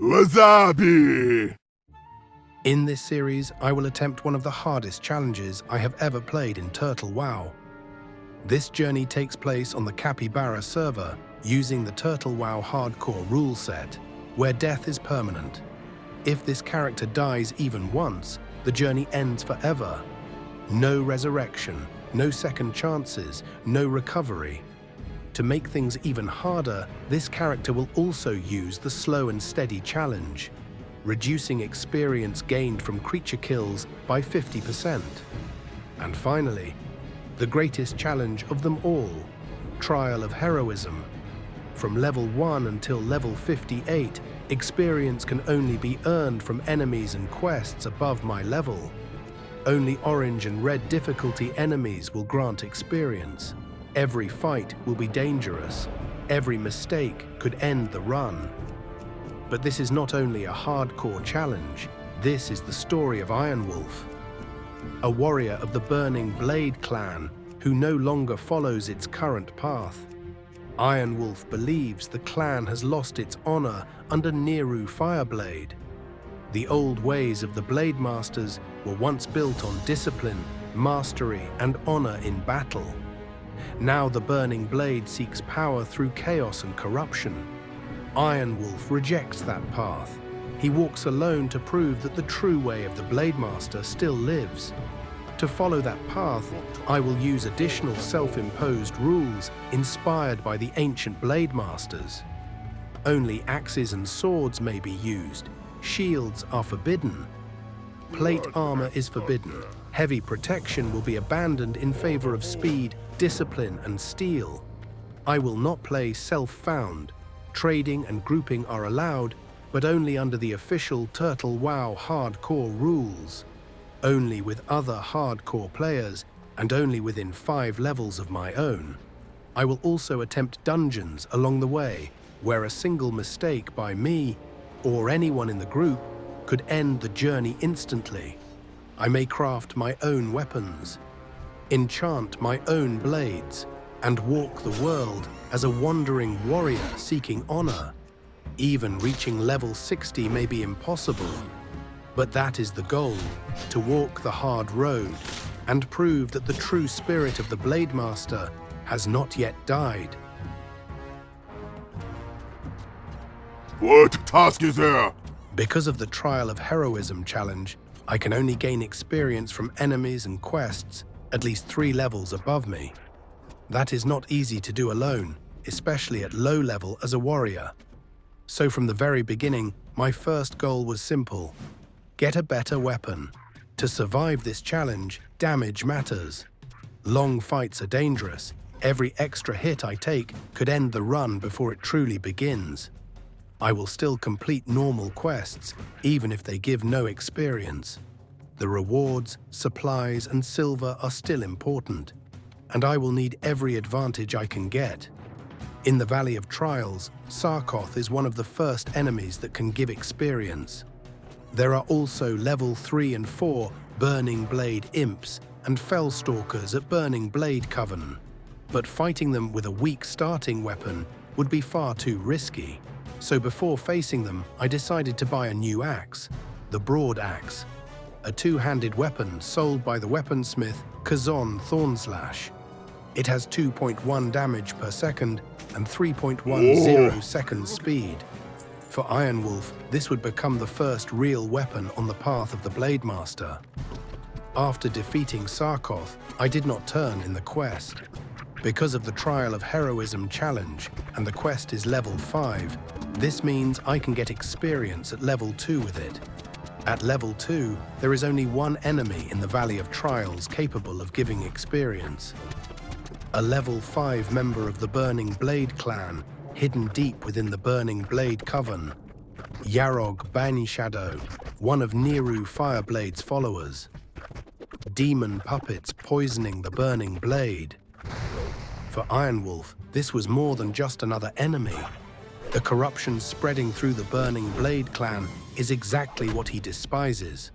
Wasabi! In this series, I will attempt one of the hardest challenges I have ever played in turtlewow. This journey takes place on the Capybara server using the turtlewow hardcore rule set, where death is permanent. If this character dies even once, the journey ends forever. No resurrection, no second chances, no recovery. To make things even harder, this character will also use the slow and steady challenge, reducing experience gained from creature kills by 50%. And finally, the greatest challenge of them all, Trial of Heroism. From level 1 until level 58, experience can only be earned from enemies and quests above my level. Only orange and red difficulty enemies will grant experience. Every fight will be dangerous. Every mistake could end the run. But this is not only a hardcore challenge, this is the story of Ironwolf, a warrior of the Burning Blade clan who no longer follows its current path. Ironwolf believes the clan has lost its honor under Nehru Fireblade. The old ways of the Blademasters were once built on discipline, mastery, and honor in battle. Now the Burning Blade seeks power through chaos and corruption. Ironwolf rejects that path. He walks alone to prove that the true way of the Blademaster still lives. To follow that path, I will use additional self-imposed rules inspired by the ancient Blademasters. Only axes and swords may be used. Shields are forbidden. Plate armor is forbidden. Heavy protection will be abandoned in favor of speed, discipline, and steel. I will not play self-found. Trading and grouping are allowed, but only under the official turtlewow hardcore rules. Only with other hardcore players, and only within 5 levels of my own. I will also attempt dungeons along the way, where a single mistake by me, or anyone in the group, could end the journey instantly. I may craft my own weapons, enchant my own blades, and walk the world as a wandering warrior seeking honor. Even reaching level 60 may be impossible, but that is the goal, to walk the hard road and prove that the true spirit of the Blademaster has not yet died. What task is there? Because of the Trial of Heroism challenge, I can only gain experience from enemies and quests at least 3 levels above me. That is not easy to do alone, especially at low level as a warrior. So from the very beginning, my first goal was simple: get a better weapon. To survive this challenge, damage matters. Long fights are dangerous. Every extra hit I take could end the run before it truly begins. I will still complete normal quests, even if they give no experience. The rewards, supplies, and silver are still important, and I will need every advantage I can get. In the Valley of Trials, Sarkoth is one of the first enemies that can give experience. There are also level 3 and 4 Burning Blade Imps and Fellstalkers at Burning Blade Coven, but fighting them with a weak starting weapon would be far too risky. So before facing them, I decided to buy a new axe, the Broad Axe, a 2-handed weapon sold by the weaponsmith Kazon Thornslash. It has 2.1 damage per second and 3.10 seconds speed. For Ironwolf, this would become the first real weapon on the path of the Blademaster. After defeating Sarkoth, I did not turn in the quest. Because of the Trial of Heroism challenge, and the quest is level 5, this means I can get experience at level 2 with it. At level 2, there is only one enemy in the Valley of Trials capable of giving experience. A level 5 member of the Burning Blade clan, hidden deep within the Burning Blade Coven. Yarog Banishadow, one of Nehru Fireblade's followers. Demon puppets poisoning the Burning Blade. For Ironwolf, this was more than just another enemy. The corruption spreading through the Burning Blade clan is exactly what he despises.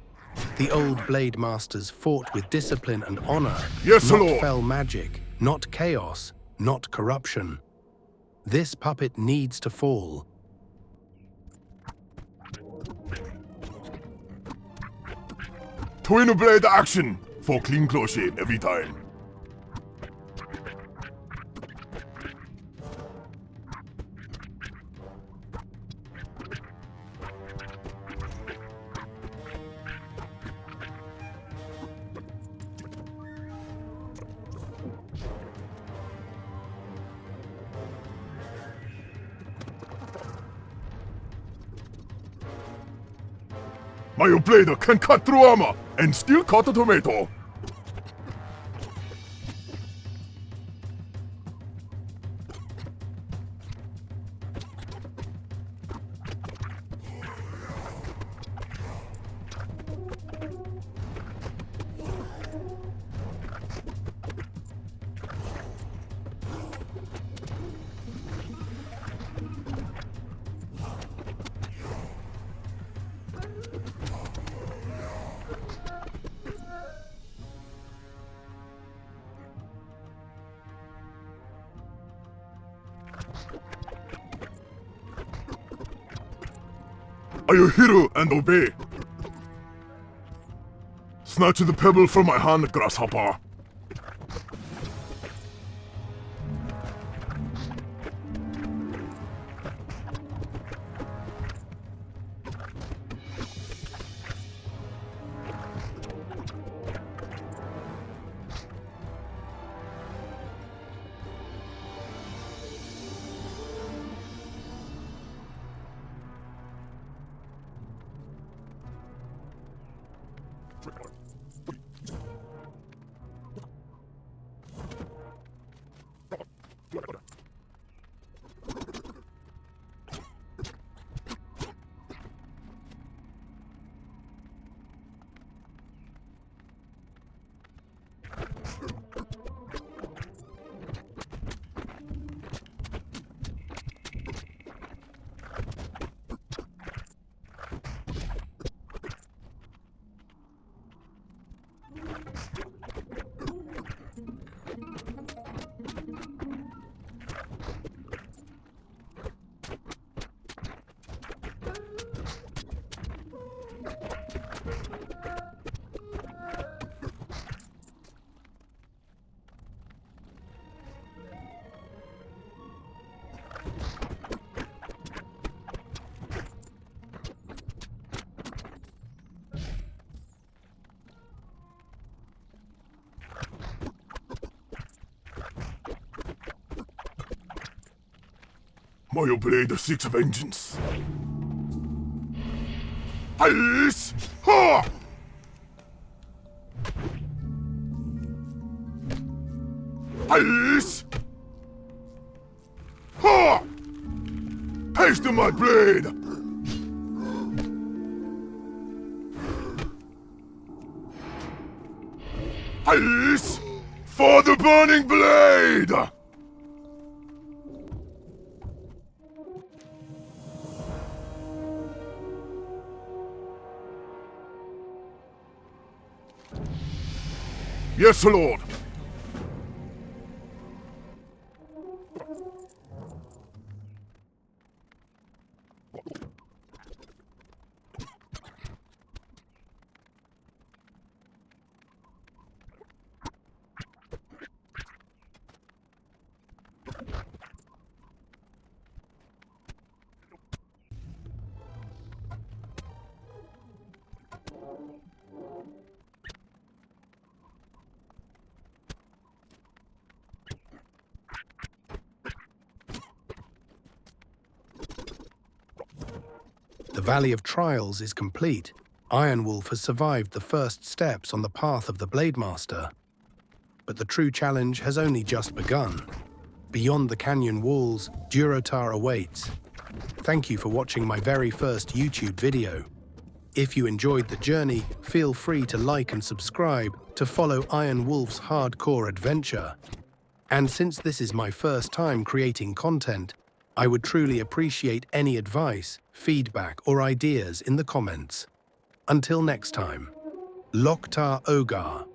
The old Blademasters fought with discipline and honor, Yes, not Lord. fell magic, not chaos, not corruption. This puppet needs to fall. Twin blade action for clean close shave every time. My blade can cut through armor and still cut a tomato. Are you hero and obey? Snatch the pebble from my hand, grasshopper. My blade seeks vengeance. Ice! Ha! Ice! Ha! Taste my blade! Ice! For the burning blade! Yes, Lord. The Valley of Trials is complete. Ironwolf has survived the first steps on the path of the Blademaster. But the true challenge has only just begun. Beyond the canyon walls, Durotar awaits. Thank you for watching my very first YouTube video. If you enjoyed the journey, feel free to like and subscribe to follow Ironwolf's hardcore adventure. And since this is my first time creating content, I would truly appreciate any advice, feedback, or ideas in the comments. Until next time, Loktar Ogar.